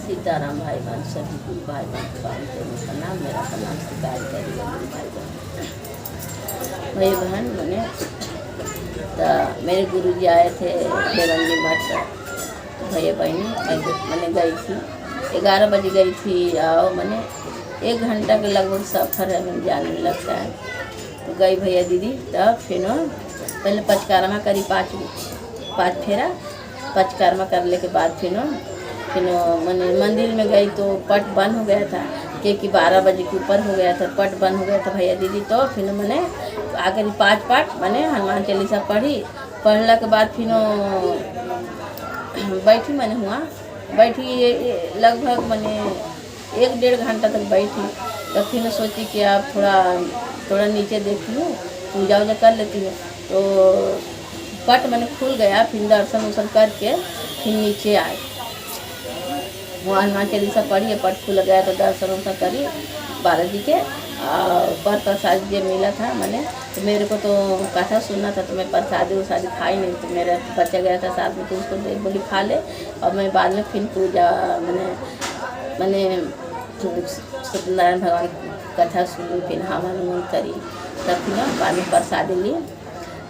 सीताराम भाई बहन सभी गुरु भाई बहन को प्रणाम। मेरा प्रणाम स्वीकार करिएगा गुरु भाई बहन। भाई बहन मैंने तो मेरे गुरु जी आए थे देवंदी मठ, भैया बहनी मैंने गई थी 11 बजे गई थी और मैंने 1 घंटा के लगभग सफ़र है, मैंने जाने में लगता है। तो गई भैया दीदी, तब फिर पहले पचकारमा करी 5 फेरा पचकारमा करने के बाद फिर मैंने मंदिर में गई तो पट बंद हो गया था, क्योंकि 12 बजे के ऊपर हो गया था, पट बंद हो गया था भैया दीदी। तो फिर मैंने आकर 5 पाठ मैंने हनुमान चालीसा पढ़ने के बाद फिर बैठी मैंने बैठी लगभग मैंने 1-1.5 घंटा तक बैठी। तो फिर सोची कि आप थोड़ा नीचे देखती हूँ, पूजा वूजा कर लेती हूँ। तो पट मैंने खुल गया, फिर दर्शन वर्शन करके फिर नीचे आए, वहाँ हनुमान चालीसा पढ़ी, पट खुल गया तो दर्शन वर्शन करी बालाजी जी के। पर प्रसाद जो मिला था मैंने, तो मेरे को तो कथा सुनना था, तो मैं प्रसादी उसादी खाई नहीं, तो मेरा बच्चा गया था साथ में, तो उसको बोली खा ले। और मैं बाद में फिर पूजा मैंने सत्यनारायण भगवान की कथा सुनी, फिर हवन करी, तब फिर बाद में प्रसादी ली।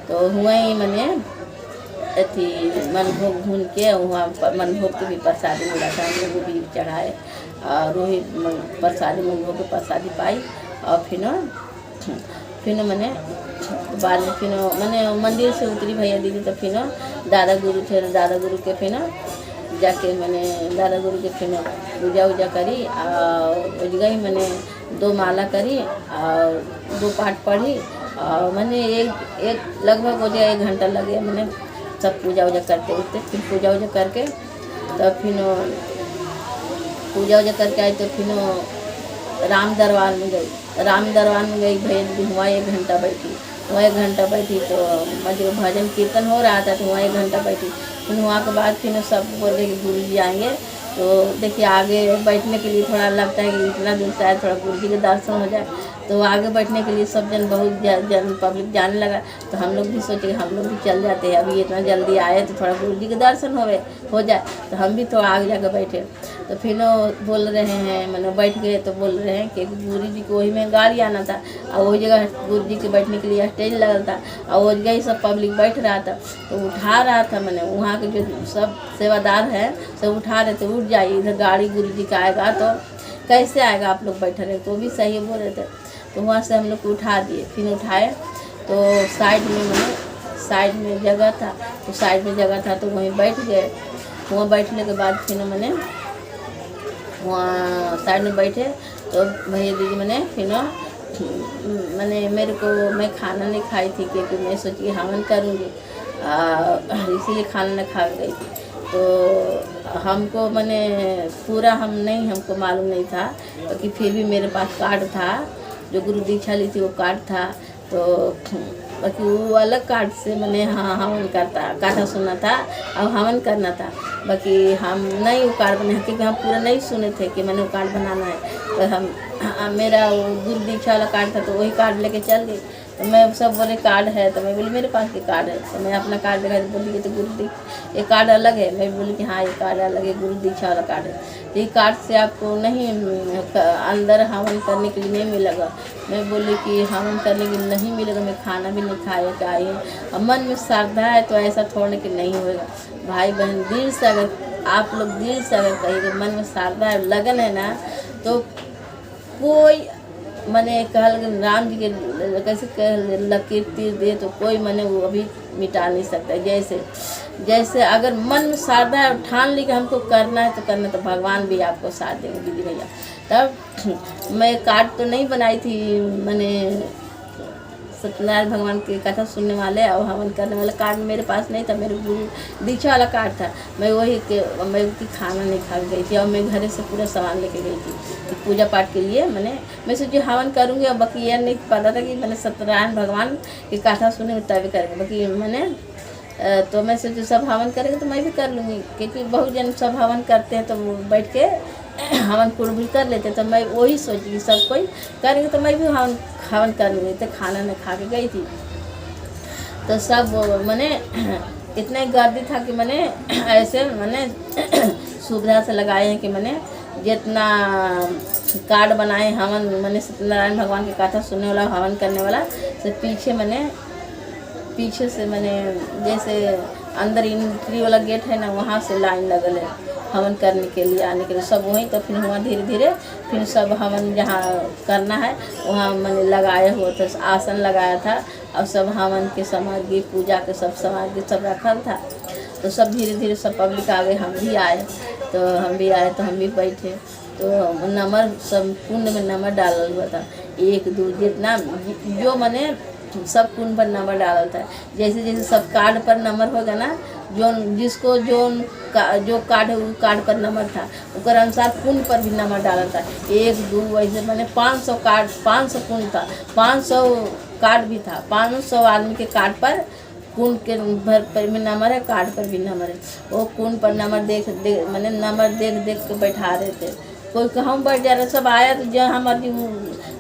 तो हुआ ही मैंने अथी मनभोग भून के, वहाँ मनभोग के भी प्रसादी मिला था, हम लोग भी चढ़ाए और वही प्रसादी मनभोग की प्रसादी पाई। और फिर मैंने बाद में फिर मैंने मंदिर से उतरी भैया दीदी, तो फिर दादा गुरु थे, दादा गुरु के फिर जाके मैंने दादा गुरु के फिर पूजा वूजा करी और गई। मैंने 2 माला करी और 2 पाठ पढ़ी और मैंने एक लगभग हो गया 1 घंटा लग गया मैंने सब पूजा वूजा करते उठते। फिर पूजा वूजा करके तब फिर पूजा वूजा करके आई, तो फिर राम दरबार में गई भैया दीदी, वहाँ 1 घंटा बैठी। तो मतलब भजन कीर्तन हो रहा था, तो वहाँ 1 घंटा बैठी। फिर वहाँ के बाद फिर सब बोले कि गुरु जी आएंगे, तो देखिए आगे बैठने के लिए थोड़ा लगता है कि इतना दूर से आए, थोड़ा गुरु जी के दर्शन हो जाए। तो आगे बैठने के लिए सब जन बहुत जन पब्लिक जाने लगा, तो हम लोग भी सोचे हम लोग भी चल जाते हैं, अभी इतना जल्दी आए तो थोड़ा गुरु जी के दर्शन हो जाए। तो हम भी थोड़ा आगे जाकर बैठे। तो फिर बोल रहे हैं, मैंने बैठ गए, तो बोल रहे हैं कि गुरु जी को वही में गाड़ी आना था और वही जगह गुरु जी के बैठने के लिए स्टेज लगल था और वो जगह ही सब पब्लिक बैठ रहा था। तो उठा रहा था मैंने, वहाँ के जो सब सेवादार हैं सब उठा रहे थे, उठ जाइए इधर गाड़ी गुरु जी का आएगा तो कैसे आएगा, आप लोग बैठे रहे। तो भी सही बोल रहे थे। तो वहाँ से हम लोग को उठा दिए, फिर उठाए तो साइड में जगह था, तो वहीं बैठ गए। वहाँ बैठने के बाद फिर मैंने वहाँ साइड में बैठे, तो भैया दीदी मैं खाना नहीं खाई थी, क्योंकि मैं सोची हवन करूँगी, इसीलिए खाना नहीं खा गई थी। तो हमको हमको मालूम नहीं था, क्योंकि फिर भी मेरे पास कार्ड था, जो गुरु दीक्षा ली थी वो कार्ड था। तो बाकी वो अलग कार्ड से मैंने हवन कथा सुनना था और हवन करना था। बाकी हम नहीं वो कार्ड बने, क्योंकि हम पूरा नहीं सुने थे कि मैंने वो कार्ड बनाना है। तो मेरा वो गुरु दीक्षा वाला कार्ड था, तो वही कार्ड लेके चल गई। तो मैं सब बोले कार्ड है, तो मैं बोली मेरे पास भी कार्ड है। तो मैं अपना कार्ड दिखाई, तो बोली कि तो ये कार्ड अलग है। मैं बोली कि हाँ ये कार्ड अलग है, गुरु दीक्षा वाला कार्ड है। तो ये कार्ड से आपको नहीं अंदर हवन करने के लिए नहीं मिलेगा। मैं बोली कि हवन करने के लिए नहीं मिलेगा, मैं खाना भी नहीं खाया क्या है। अब मन में श्रद्धा है तो ऐसा छोड़ने के नहीं होएगा। भाई बहन दिल से आप लोग दिल से अगर कहिए मन में श्रद्धा है, लगन है ना, तो कोई मैंने कहल राम जी के कैसे लकीर तीर दे तो कोई मैंने वो अभी मिटा नहीं सकता। जैसे अगर मन में श्रद्धा है, ठान ली कि हमको करना है तो करना, तो भगवान भी आपको साथ देंगे दीदी भैया। तब मैं कार्ड तो नहीं बनाई थी, मैंने सत्यनारायण भगवान की कथा सुनने वाले और हवन करने वाला कार्ड मेरे पास नहीं था, मेरे गुरु दीक्षा वाला कार्ड था। मैं खाना नहीं खा गई थी और मैं घर से पूरा सामान लेके गई थी कि पूजा पाठ के लिए। मैं सोची हवन करूँगी, और बाकी यह नहीं पता था कि मैंने सत्यनारायण भगवान की कथा सुने तभी करेंगे। बाकी तो मैं सोची सब हवन करेंगे तो मैं भी कर लूँगी, क्योंकि बहुत जन सब हवन करते हैं तो वो बैठ के हवन कुल भी कर लेते। तो मैं वही सोची कि सब कोई करेंगे तो मैं भी हवन कर लूँगी। तो खाना न खा के गई थी, तो सब इतने गर्दी था कि ऐसे सुविधा से लगाए हैं कि मैंने जितना कार्ड बनाए हवन मैंने सत्यनारायण भगवान की कथा सुनने वाला हवन करने वाला से पीछे से मैंने जैसे अंदर एंट्री वाला गेट है ना, वहाँ से लाइन लगल है हवन करने के लिए आने के लिए सब वहीं। तो फिर हुआ धीरे धीरे फिर सब हवन जहाँ करना है वहाँ मैंने लगाया हुआ था, आसन लगाया था और सब हवन के सामग्री पूजा के सब सामग्री सब रखल था। तो सब धीरे धीरे सब पब्लिक आ गए, हम भी आए तो हम भी बैठे। तो नंबर सब कुंड में नंबर डालल हुआ था, 1 2 जितना जो मैंने सब कुंड पर नंबर डालल था। जैसे जैसे सब कार्ड पर नंबर होगा ना, जिसको जो कार्ड है वो कार्ड पर नंबर था उकर अनुसार कुंड पर भी नंबर डालल था। 1 2 वैसे मैंने 500 कार्ड 500 कुंड था, 500 कार्ड भी था, 500 आदमी के कार्ड पर कुंड के भर पर भी नंबर है, कार्ड पर भी नंबर है। वो कुंड पर नंबर देख मैंने नंबर देख के बैठा रहे थे। कोई कहूँ बैठ जा रहा, सब आया तो जहाँ हमारी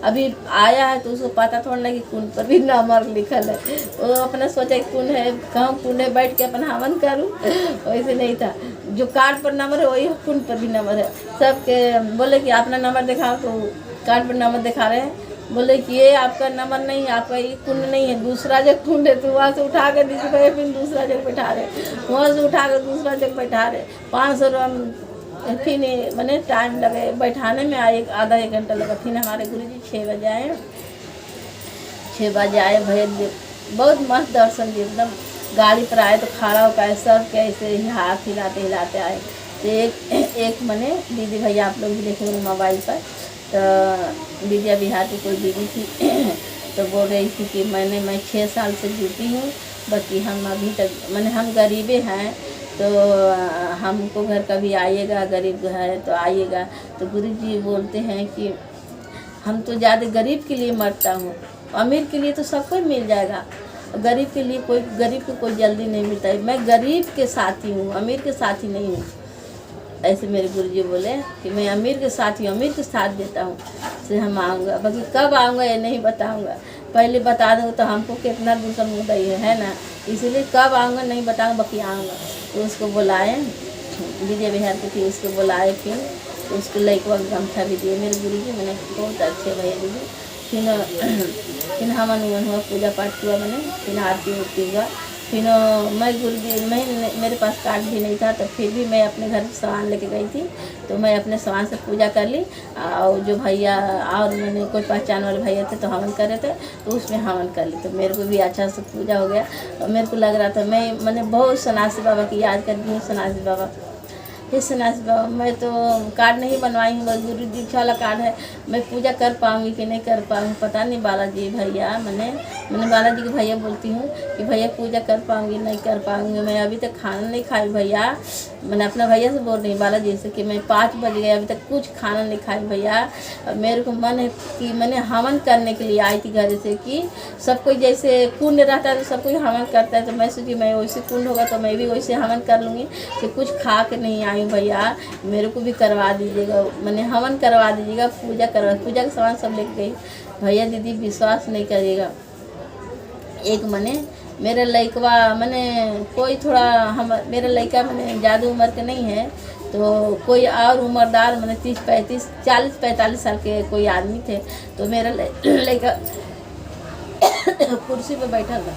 अभी आया है तो उसको पता थोड़ा ना कि कुंड पर भी नंबर लिखल है। वो अपना सोचा कि कुंड है, कहूँ कुंड है, बैठ के अपना हवन करूँ, वैसे नहीं था। जो कार्ड पर नंबर है वही कुंड पर भी नंबर है। सबके बोले कि अपना नंबर दिखाओ, तो कार्ड पर नंबर दिखा रहे हैं। बोले कि ये आपका नंबर नहीं, आपका ये कुंड नहीं है, दूसरा जगह कुंड है। तो वहाँ से उठा कर नीचे गए, फिर दूसरा जगह बैठा रहे, वहाँ से उठा कर दूसरा जगह बैठा रहे। 500 फिर मैंने टाइम लगे बैठाने में, आधा एक घंटा लगा। फिर हमारे गुरुजी 6 बजे आए, 6 बजे आए भैया बहुत मस्त दर्शन दिए। एकदम गाड़ी पर आए तो खड़ा होकर सब कैसे हाथ हिलाते आए। तो एक मैंने दीदी भैया आप लोग भी देखे होंगे मोबाइल पर, तो विजया बिहार की कोई दीदी थी तो बोल रही थी कि मैं 6 साल से जुटी हूँ, बाकी हम अभी तक मैंने हम गरीबे हैं, तो हमको घर कभी आइएगा, गरीब है तो आइएगा। तो गुरुजी बोलते हैं कि हम तो ज़्यादा गरीब के लिए मरता हूँ, अमीर के लिए तो सब कुछ मिल जाएगा, गरीब के लिए गरीब को कोई जल्दी नहीं मिलता है। मैं गरीब के साथी हूँ, अमीर के साथी नहीं हूँ। ऐसे मेरे गुरुजी बोले कि मैं अमीर के साथी हूँ, अमीर के साथ देता हूँ, से हम आऊँगा, बाकी कब आऊँगा ये नहीं बताऊँगा। पहले बता दूँगा तो हमको कितना दूसरा मुद्दा है ना, इसलिए कब आऊँगा नहीं बताऊँगा, बाकी आऊँगा। तो उसको बुलाए, विजय बिहार की थी, उसको बुलाए। फिर तो उसको लड़का गमछा भी दिए मेरे गुरुजी, मैंने बहुत अच्छे भैया दीदी। फिर हवन हुआ, पूजा पाठ हुआ, मैंने फिर आरती उरती हुआ। फिर मैं गुरुजी मेरे पास कार्ड भी नहीं था, तो फिर भी मैं अपने घर से सामान लेके गई थी, तो मैं अपने सामान से पूजा कर ली। और जो भैया और मैंने कोई पहचान वाले भैया थे तो हवन कर रहे थे, तो उसमें हवन कर ली। तो मेरे को भी अच्छा से पूजा हो गया। और मेरे को लग रहा था मैंने बहुत सन्यासी बाबा की याद करती हूँ। सन्यासी बाबा मैं तो कार्ड नहीं बनवाई हूँ, बस गुरु दीक्षा वाला कार्ड है। मैं पूजा कर पाऊँगी कि नहीं कर पाऊँगी पता नहीं। बालाजी भैया मैंने बालाजी के भैया बोलती हूँ कि भैया पूजा कर पाऊँगी नहीं कर पाऊँगी। मैं अभी तक खाना नहीं खाई भैया, मैंने अपना भैया से बोल रही हूँ बालाजी से कि मैं 5 बज गए अभी तक कुछ खाना नहीं खाई भैया। मेरे को मन है कि मैंने हवन करने के लिए आई थी घर से, कि सब कोई जैसे कुंड रहता है तो सब कोई हवन करता है, तो मैं सोची मैं वैसे कुंड होगा तो मैं भी वैसे हवन कर लूँगी। तो कुछ खा के नहीं आई भैया, मेरे को भी करवा दीजिएगा, मैंने हवन करवा दीजिएगा, पूजा का सामान सब लेके गई। भैया दीदी विश्वास नहीं करिएगा, एक मेरा लड़कवा कोई थोड़ा मेरा लड़का ज़्यादा उम्र के नहीं है, तो कोई और उम्रदार 30 35 40 45 साल के कोई आदमी थे। तो मेरा लड़का कुर्सी पे बैठा था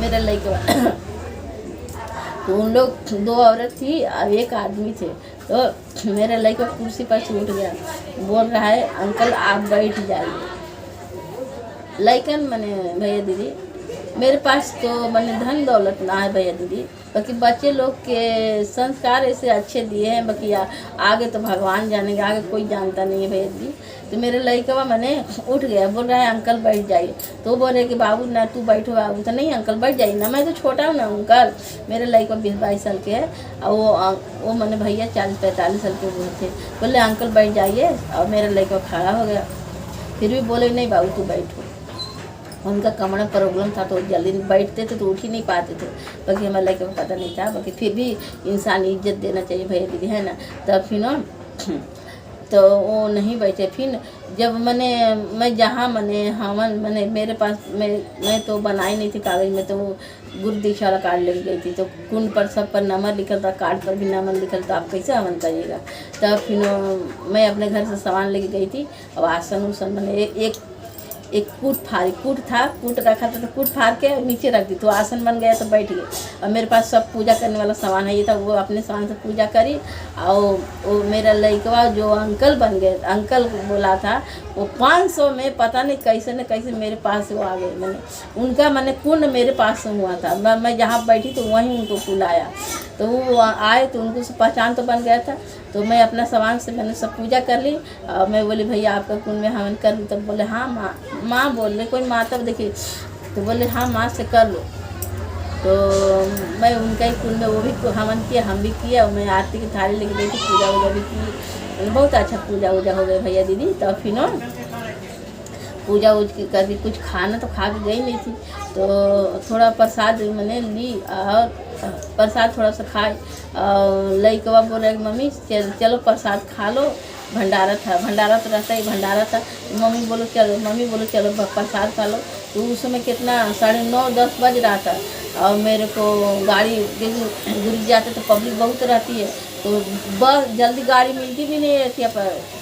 मेरा लड़का, तो उन लोग 2 औरत थी और 1 आदमी थे। तो मेरा लड़का कुर्सी पर से उठ गया, बोल रहा है अंकल आप बैठ जाइए। लड़कन भैया दीदी मेरे पास तो धन दौलत ना है भैया दीदी, बाकी बच्चे लोग के संस्कार ऐसे अच्छे दिए हैं, बाकी आगे तो भगवान जानेंगे, आगे कोई जानता नहीं है भैया दीदी। तो मेरे लड़का उठ गया, बोल रहा है अंकल बैठ जाइए। तो बोल रहे कि बाबू ना तू बैठो, बाबू तो नहीं अंकल बैठ जाइए ना, मैं तो छोटा हूँ ना अंकल। मेरे लड़का 20-22 साल के है और वो भैया 40-45 साल के वो थे। बोले अंकल बैठ जाइए, और मेरा लड़का खड़ा हो गया। फिर भी बोले नहीं बाबू तू बैठो, उनका कमरा प्रॉब्लम था तो जल्दी बैठते थे तो उठ ही नहीं पाते थे, बाकी हमारे लड़के को पता नहीं था। बाकी फिर भी इंसान इज्जत देना चाहिए भैया दीदी, है ना। तब फिर तो वो नहीं बैठे। फिर जब मैं जहाँ मैंने मेरे पास मैं तो बनाई नहीं थी कागज़ में, तो वो गुरुदीक्षा वाला कार्ड लेके गई थी, तो कुंड पर सब पर नंबर लिखल था, कार्ड पर भी नंबर लिखल था, आप कैसे हवन करिएगा। तब फिर मैं अपने घर से सामान लेके गई थी। अब आसन उसन एक कूट रखा था, तो कूट फाड़ के नीचे रख दी, तो आसन बन गया, तो बैठ गए। और मेरे पास सब पूजा करने वाला सामान है, ये था, वो अपने सामान से पूजा करी। और वो मेरा लड़कवा जो अंकल बन गए, अंकल बोला था, वो 500 में पता नहीं कैसे न कैसे मेरे पास वो आ गए। उनका कुंड मेरे पास हुआ था, मैं जहाँ बैठी तो वहीं उनको कुल आया, तो वो आए तो उनको पहचान तो बन गया था। तो मैं अपना सामान से मैंने सब पूजा कर ली। और मैं बोली भैया आपका कुंड में हवन कर लूँ? तब बोले हाँ माँ बोल रहे कोई माँ, तब देखिए तो बोले हाँ माँ से कर लो। तो मैं उनका ही कुंड में वो भी हवन किया, हम भी किया। और मैं आरती की थाली लेके गई थी, पूजा वूजा भी की, बहुत अच्छा पूजा वूजा हो गया भैया दीदी। तब फिर पूजा उज करके कुछ खाना तो खा के गई नहीं थी, तो थोड़ा प्रसाद मैंने ली और प्रसाद थोड़ा सा खाए। लइकवा बोल रहे मम्मी चलो प्रसाद खा लो, भंडारा तो रहता ही, भंडारा था। मम्मी बोलो चलो प्रसाद खा लो। तो उस समय कितना 9:30 बज रहा था, और मेरे को गाड़ी गुरु जाते तो पब्लिक बहुत रहती है, तो बस जल्दी गाड़ी मिलती भी नहीं रहती है पर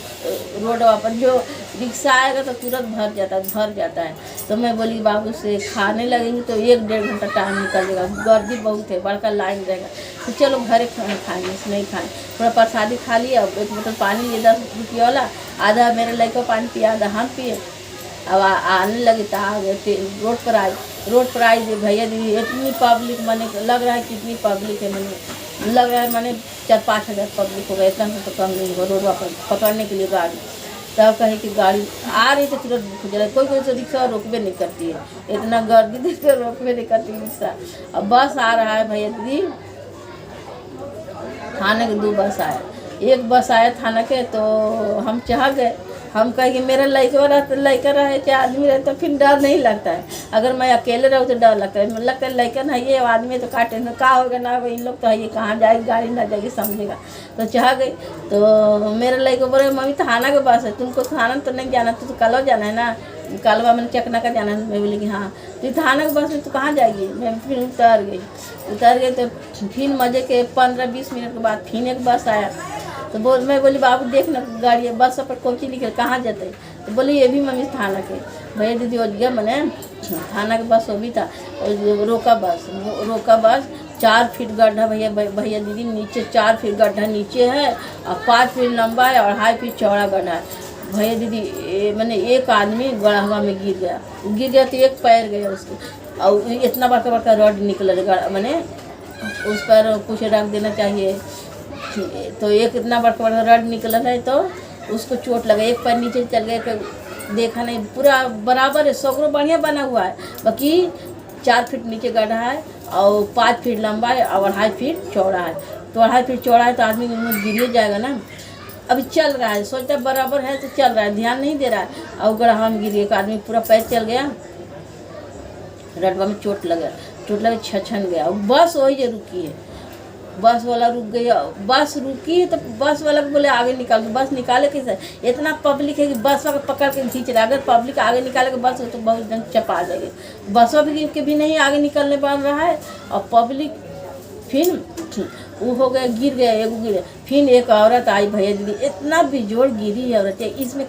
रोड पर, जो रिक्शा आएगा तो तुरंत भर जाता है। तो मैं बोली बाबू से खाने लगेंगे तो 1-1.5 घंटा टाइम निकल जाएगा, गर्दी बहुत है, बड़का लाइन रहेगा, तो चलो घरे खाएंगे, नहीं खाएं। थोड़ा प्रसादी खा लिया, एक बोतल पानी लिए 10 रुपये वाला, आधा मेरे लड़का पानी पिया, आधा हम पिए। अब आने लगे तो आ गए, रोड पर आई भैया दीदी इतनी पब्लिक, लग रहा है कितनी पब्लिक है, लग रहा है 4-5 हज़ार पब्लिक हो गया, इतना तो कम नहीं होगा रोड पर पकड़ने के लिए गाड़ी। तब कहे कि गाड़ी आ रही तो तुरंत कोई तो रिक्शा रोकबे नहीं करती है, इतना गर्दी देख कर रोकबे नहीं करती रिक्शा। अब बस आ रहा है भैया दीदी, थाने के 2 बस आए, एक बस आया थाना के, तो हम चाह गए, हम कहे कि मेरा लड़का रहे चाहे आदमी रहे तो फिर डर नहीं लगता है। अगर मैं अकेले रहूँ तो डर लगता है लड़का नहीं है आदमी तो काटे न का होगा ना होगा, इन लोग तो है ये कहाँ जाएगी गाड़ी ना जाएगी समझेगा। तो चाह गई, तो मेरा लड़का बोले मम्मी थाना के बस है, तुमको थाना तो नहीं जाना, तो कलवा जाना है ना, कलवा मैंने चकना का जाना है। मैं बोली कि हाँ, तो थाना के बस में तो कहाँ जाएगी। मैं फिर उतर गई तो फिर मज़े के 15-20 मिनट के बाद फिर एक बस आया, तो मैं बोली बाबू देख ना गाड़ी बस पर कोची लिखे कहाँ जाते, तो बोले ये भी मम्मी थाना के। भैया दीदी हो गया थाना के बस वो भी था, रोका बस 4 फीट गड्ढा भैया दीदी नीचे 4 फीट गड्ढा नीचे है, और 5 फीट लंबा है और 2.5 फीट चौड़ा गड्ढा है। भैया दीदी एक आदमी गढ़वा में गिर गया तो एक पैर गया उसको, और इतना बड़का रॉड निकल उस पर कुछ रख देना चाहिए, तो एक इतना बड़का रॉड निकला है तो उसको चोट लगा, एक पैर नीचे चल गया, देखा नहीं पूरा बराबर है, सौकड़ों बढ़िया बना हुआ है, बाकी 4 फीट नीचे गड्ढा है और 5 फीट लंबा है और 2.5 फीट चौड़ा है। तो 2.5 फीट चौड़ा है तो आदमी गिर जाएगा ना। अभी चल रहा है, सोचता बराबर है तो चल रहा है, ध्यान नहीं दे रहा है, और गड्ढा में गिर गया, एक आदमी पूरा पैर चल गया, रडवा में चोट लगा छछन गया। बस वही जो रुकी है, बस वाला रुक गई, बस रुकी तो बस वाला को बोले आगे निकाल, बस निकाले कैसे, इतना पब्लिक है कि बस वाला पकड़ के खींच रहा है। अगर पब्लिक आगे निकाले के बस हो तो बहुत जन चपा जाएगी, बसों भी नहीं आगे निकलने पा रहा है, और पब्लिक फिर वो हो गया, गिर गया, गिरे। फिर एक औरत आई भैया दीदी, इतना बेजोड़ गिरी है औरत, इसमें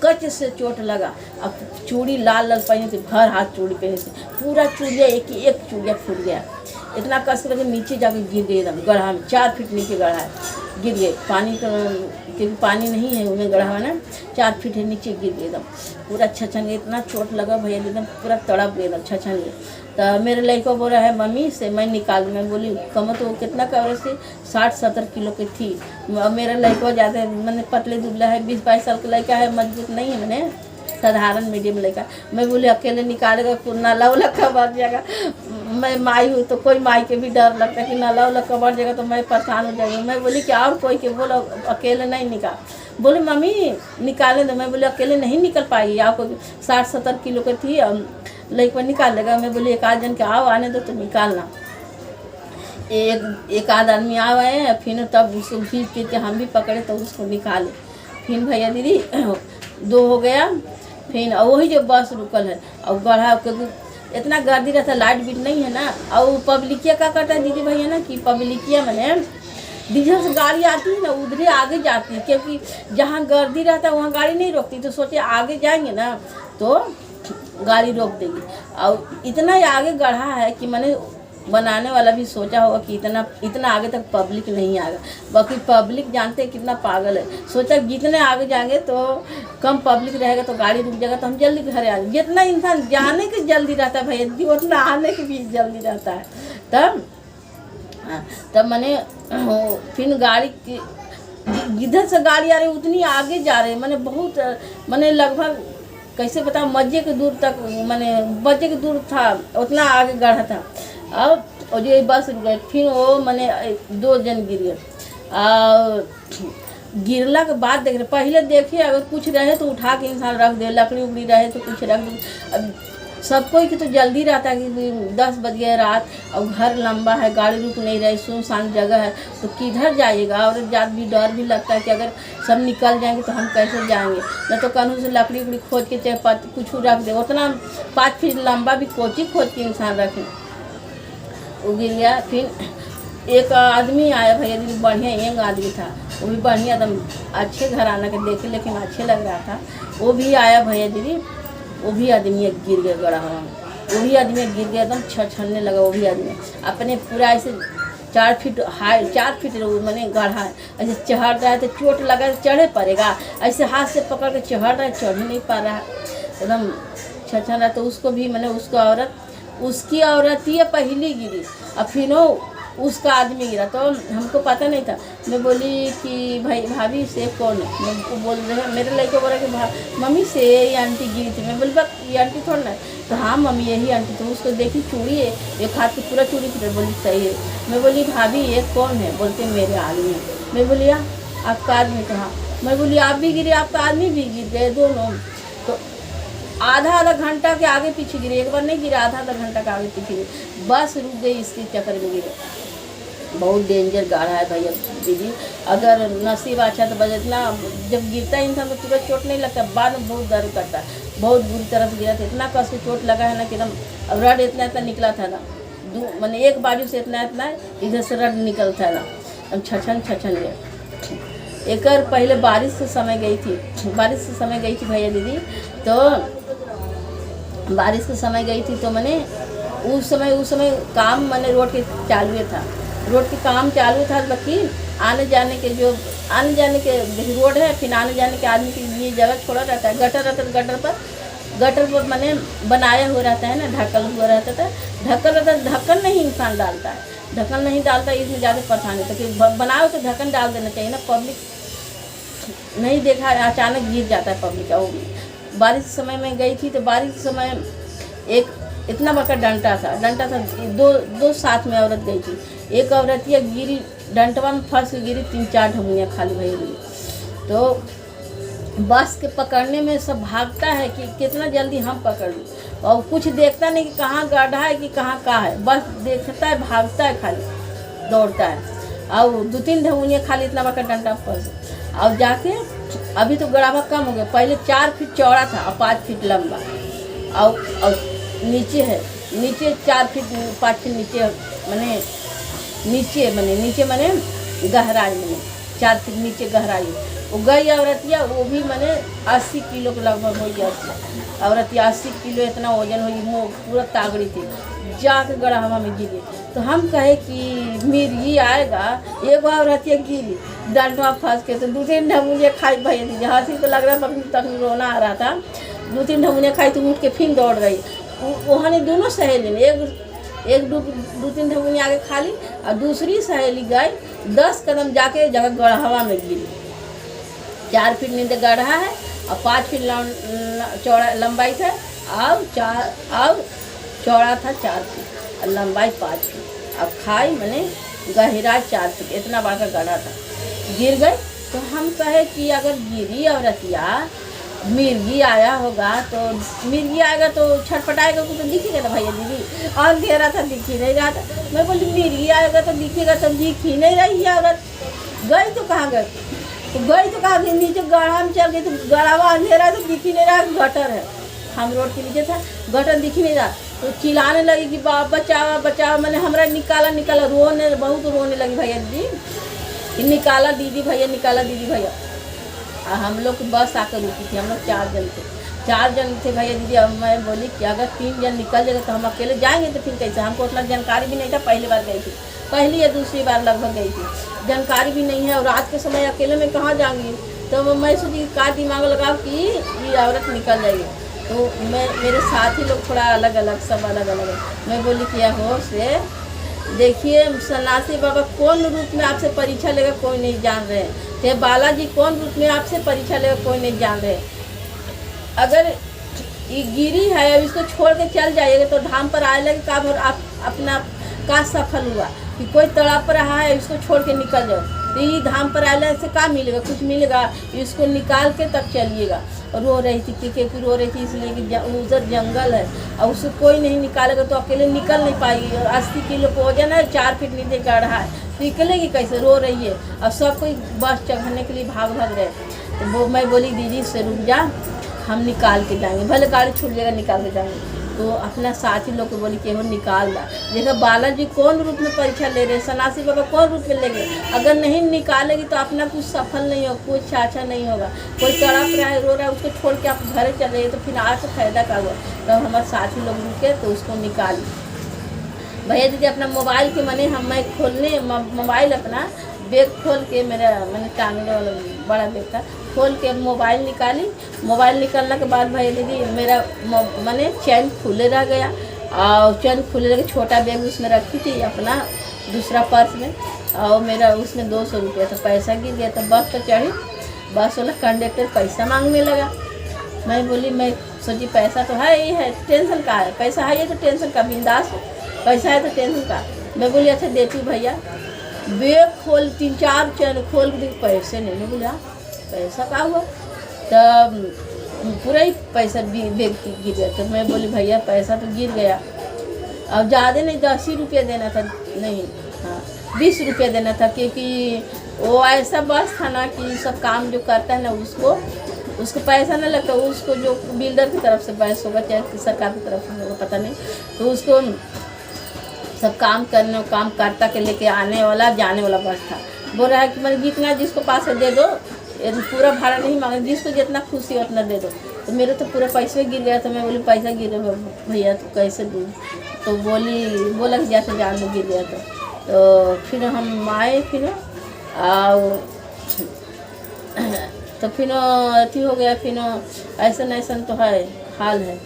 कच से चोट लगा, अब चूड़ी लाल पहने थे, भर हाथ चूड़ी पहने थे, पूरा चूड़िया एक चूड़िया फूट गया, इतना कस कर नीचे जाके गिर गई एकदम गड्ढा में, 4 फीट नीचे गड्ढा है, गिर गए। पानी तो क्योंकि पानी नहीं है उन्हें गड्ढा है ना, 4 फीट है नीचे गिर गए एकदम, पूरा छछन गए, इतना चोट लगा भैया एकदम पूरा तड़प गए एकदम छछन गए। तो मेरे लड़का बोल रहा है मम्मी से मैं निकाल दूँ, मैं बोली कम तो कितना कवर से 60-70 किलो की थी। मेरा लड़का ज़्यादा पतले दुबला है, 20-22 साल का लड़का है, मजबूत नहीं है, साधारण मीडियम लड़का। मैं बोली अकेले निकालेगा नाला उला कबर जाएगा, मैं माई हूँ तो कोई माई के भी डर लगता है कि नाला उला कबर जाएगा तो मैं परेशान हो जाएगी। मैं बोली कि और कोई के बोलो अकेले नहीं निकाल, बोले मम्मी निकाले दो। मैं बोली अकेले नहीं निकल पाएगी, आपको 60-70 किलो की थी, लड़का निकाल लेगा। मैं बोली एक आध जन के आओ आने दो तो निकालना। एक आध आदमी आए, फिर तब उसको खींच के हम भी पकड़े तो उसको निकाले, फिर भैया दीदी 2 हो गया। फिर वही जो बस रुकल है और गढ़ा क्योंकि इतना गर्दी रहता, लाइट बीट नहीं है ना। और पब्लिकिया क्या करता है दीदी भैया ना कि पब्लिकिया मैंने जिधर से गाड़ी आती है ना उधर आगे जाती है, क्योंकि जहाँ गर्दी रहता है वहाँ गाड़ी नहीं रोकती। तो सोचे आगे जाएंगे ना तो गाड़ी रोक देगी। और इतना आगे गढ़ा है कि मैंने बनाने वाला भी सोचा होगा कि इतना आगे तक पब्लिक नहीं आएगा। बाकी पब्लिक जानते हैं कितना पागल है। सोचा जितने आगे जाएंगे तो कम पब्लिक रहेगा तो गाड़ी रुक जाएगा तो हम जल्दी घर आ जाएंगे। जितना इंसान जाने की जल्दी रहता है भैया दीदी उतना आने की भी जल्दी रहता है। तब मैंने फिर गाड़ी की जिधर से गाड़ी आ रही उतनी आगे जा रही, मैंने बहुत मैंने लगभग कैसे बता मजे के दूर तक मैंने मजे के दूर था उतना आगे गढ़ा था। अब और जो बस रुक गए फिर वो मैंने 2 जन गिर गए। और गिरला के बाद देख रहे पहले देखिए अगर कुछ रहे तो उठा के इंसान रख दे, लकड़ी उकड़ी रहे तो कुछ रख दे। अब सबको की तो जल्दी रहता है कि 10 बज गए रात और घर लंबा है, गाड़ी रुक नहीं रही, सुनसान जगह है तो किधर जाइएगा। और जात भी डर भी लगता है कि अगर सब निकल जाएंगे तो हम कैसे जाएंगे। न तो कानून से लकड़ी उकड़ी खोज के चाहे कुछ रख दे, उतना 5 फीट लंबा भी कोची खोज के इंसान रखे। वो गिर गया। फिर एक आदमी आया भैया दीदी बढ़िया यंग आदमी था, वो भी बढ़िया एकदम अच्छे घराना के देखे लेकिन अच्छे लग रहा था। वो भी आया भैया दीदी, वो भी आदमी गिर गया गड़ा हवा में। वो भी आदमी गिर गया एकदम छलने लगा। वो भी आदमी अपने पूरा ऐसे 4 फीट हाई 4 फीट मैंने गढ़ा है, ऐसे चढ़ रहा है तो चोट लगा तो चढ़े पड़ेगा, ऐसे हाथ से पकड़ के चढ़ रहा है, चढ़ ही नहीं पा रहा है, एकदम छछन रहा। तो उसको भी मैंने उसकी औरत ही पहली गिरी और फिर उसका आदमी गिरा। तो हमको पता नहीं था। मैं बोली कि भाई भाभी से कौन है, मैं बोल रहे मेरे लड़के बोला कि मम्मी से ये आंटी गिरी थी। मैं बोली बस ये आंटी थोड़ा ना। तो हाँ मम्मी यही आंटी। तो उसको देखी चूड़ी है, एक हाथ की पूरा चूड़ी थी। बोली सही है। मैं बोली भाभी ये कौन है, बोलते मेरे आदमी है। मैं बोली आपका आदमी? तो हाँ। मैं बोली आप भी गिरे, आपका आदमी भी गिर गए दोनों। तो आधा घंटा के आगे पीछे गिरे, एक बार नहीं गिरे, आधा घंटा के आगे पीछे गिरे। बस रुक गई इसके चक्कर में गिरे। बहुत डेंजर गाढ़ा है भैया दीदी। अगर नसीब अच्छा तो बजना जब गिरता है इंसान तो तुरंत चोट नहीं लगता, बाद में बहुत दर्द करता है। बहुत बुरी तरह से गिरा था, इतना कस के चोट लगा है ना कि एकदम रड इतना निकला था ना, मैंने एक बाजू से इतना इधर से रड निकलता है ना, हम छछन गया। एक पहले बारिश के समय गई थी भैया दीदी। तो बारिश के समय गई थी तो मैंने उस समय काम मैंने रोड के काम चालू था। बाकी आने जाने के रोड है, फिर आने जाने के आदमी के लिए जगह छोड़ा रहता है। गटर पर मैंने बनाया हुआ रहता है ना, ढक्कन हुआ रहता था। ढक्कन नहीं इंसान डालता है, ढक्कन नहीं डालता, इसमें ज़्यादा परेशानी होती है। बनाओ तो ढक्कन डाल देना चाहिए ना, पब्लिक नहीं देखा अचानक गिर जाता है पब्लिक का। वो भी बारिश के समय में गई थी तो बारिश के समय एक इतना बड़ा डंटा था, दो साथ में औरत गई थी। एक औरत ये गिरी डंटवा में फंस के गिरी, 3-4 ढमुनियाँ खाली भई गई। तो बस के पकड़ने में सब भागता है कि कितना जल्दी हम पकड़ लूँ, और कुछ देखता नहीं कि कहाँ गड्ढा है कि कहाँ है, बस देखता है भागता है, खाली दौड़ता है। और 2-3 ढमुनियाँ खाली इतना बड़ा डंटा फंस। और जाके अभी तो गड़ावा कम हो गया, पहले 4 फीट चौड़ा था और 5 फीट लंबा। और नीचे 4 फीट 5 फीट नीचे मैंने गहराई में 4 फीट नीचे गहराई। वो गई औरतिया, वो भी मैंने 80 किलो के लगभग हो गया। औरतिया 80 किलो इतना वजन हुई, वो पूरा तागड़ी थी, जाके गड़ावा में गिरी। तो हम कहे कि मिर्गी आएगा, एक औरतिया गिरी डंडवा फंस के। तो 2-3 ढमुनिया खाई भैया दीदी, हंसी तो लग रहा था, तक रोना आ रहा था। 2-3 ढमुनिया खाई तो उठ के फिर दौड़ गई। वहाँ ने दोनों सहेली ने एक 2-3 ढमुनिया आगे खाली, और दूसरी सहेली गई 10 कदम जाके जगह गढ़वा में गिरी। 4 फीट नीचे गढ़ा है और 5 फीट चौड़ा लंबाई था, और चौड़ा था 4 फीट और लंबाई 5 फीट। अब खाई मैंने गहरा 4 फीट, इतना बड़ा गढ़ा था, गिर गई। तो हम कहे कि अगर गिरी औरतिया मिर्गी आया होगा तो मिर्गी आएगा तो छटपटाएगा, तो दिखेगा ना भैया दीदी। और घेरा था, दिख ही नहीं रहा था। मैं बोली मिर्गी आएगा तो दिखेगा, तब दिख ही नहीं रही है औरत। गई तो कहाँ गई, तो गई तो कहा नीचे गढ़ा में चल गई, तो गढ़ावा अंधेरा है तो दिख ही नहीं रहा, गटर है, हम रोड के नीचे था, गटर दिख ही नहीं रहा। तो चिल्लाने लगी कि बचाओ बचाओ, मैंने हमरा निकाला निकाला, रोने बहुत रोने लगी भैया जी कि निकाला दीदी भैया, निकाला दीदी भैया। हम लोग की बस आकर रुकी थी, हम लोग 4 जन थे भैया दीदी। अब मैं बोली कि अगर 3 जन निकल जाएगा तो हम अकेले जाएंगे तो फिर कैसे, हमको उतना जानकारी भी नहीं था, पहली बार गई थी, पहली या दूसरी बार लगभग गई थी, जानकारी भी नहीं है और रात के समय अकेले में कहाँ जाऊँगी। तो मैं सोची का दिमाग लगाओ कि ये औरत निकल जाएगी। तो मेरे साथी लोग थोड़ा अलग अलग, सब अलग अलग है। मैं बोली कि हो से देखिए सन्यासी बाबा कौन रूप में आपसे परीक्षा लेगा कोई नहीं जान रहे, ये बालाजी कौन रूप में आपसे परीक्षा लेगा कोई नहीं जान रहे। अगर ये गिरी है अब इसको छोड़ के चल जाइएगा तो धाम पर आए लगे काम और आप अपना का सफल हुआ कि कोई तड़प रहा है इसको छोड़ के निकल जाओ, तो ये धाम पर आने से क्या मिलेगा, कुछ मिलेगा, इसको निकाल के तब चलिएगा। और रो रही थी क्योंकि रो रही थी इसलिए कि उधर जंगल है और उसको कोई नहीं निकालेगा तो अकेले निकल नहीं पाएगी। और 80 किलो का वजन है, 4 फीट नीचे गढ़ा है, तो निकलेगी कैसे, रो रही है। और सब कोई बस चढ़ने के लिए भाग रहे। तो वो मैं बोली दीदी से रुक जा, हम निकाल के जाएंगे, भले गाड़ी छूट जाएगा निकाल के जाएंगे। तो अपना साथी लोग को बोली कि वो निकाल दा, देखो बालाजी कौन रूप में परीक्षा ले रहे हैं, सन्यासी बाबा कौन रूप में लेंगे। अगर नहीं निकालेगी तो अपना कुछ सफल नहीं होगा, कुछ अच्छा नहीं होगा। कोई तड़प रहा है रो रहा है उसको छोड़ के आप घर चले जाइए तो फिर आज तो फायदा का हुआ। तो हमारे साथी लोग रुके तो उसको निकाली। भैया दीदी अपना मोबाइल के मैंने मैं खोलने मोबाइल अपना बैग खोल के मैंने टांगने वाला बड़ा बैग था, खोल के मोबाइल निकाली। मोबाइल निकालने के बाद भैया दीदी मेरा मैंने चैन खुले रह गया और चैन खुले रह गया, छोटा बैग उसमें रखी थी अपना दूसरा पर्स में, और मेरा उसमें 200 रुपया था, पैसा गिर गया। तो बस पर चढ़ी, बस वाला कंडक्टर पैसा मांगने लगा। मैं बोली मैं सोची पैसा तो है ही है, टेंशन का है, पैसा है ये तो टेंशन का, बिंदास पैसा है तो टेंशन का। मैं बोली अच्छा देती हूँ भैया। बैग खोल 3-4 चैन खोल के पैसे नहीं, मैं बोला पैसा का हुआ, तब पूरा ही पैसा बैग गिर गया। तो मैं बोली भैया पैसा तो गिर गया, अब ज़्यादा नहीं 10 ही रुपया देना था, नहीं हाँ 20 रुपया देना था, क्योंकि वो ऐसा बस था ना कि सब काम जो करता है ना उसको पैसा ना लगता, उसको जो बिल्डर की तरफ से बस होगा चाहे सरकार की तरफ से होगा पता नहीं, तो उसको सब काम करता के लेके आने वाला जाने वाला बस था। बोल रहा है कि मतलब जितना जिसको पास है दे दो, पूरा भाड़ा नहीं मांगा, जिसको जितना खुशी हो उतना दे दो। तो मेरे तो पूरा पैसे गिर गया। तो मैं बोली पैसा गिर गया भैया तो कैसे दूँ, तो बोला कि जैसे जान में गिर गया। तो फिर हम आए, फिर तो फिर अथी हो गया, फिर ऐसा तो है हाल है।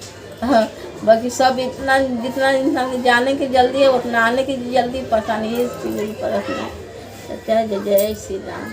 बाकी सब इतना जितना इंसान जाने की जल्दी है उतना आने की जल्दी, पता नहीं है इस चीज़ पर। जय जय श्री राम।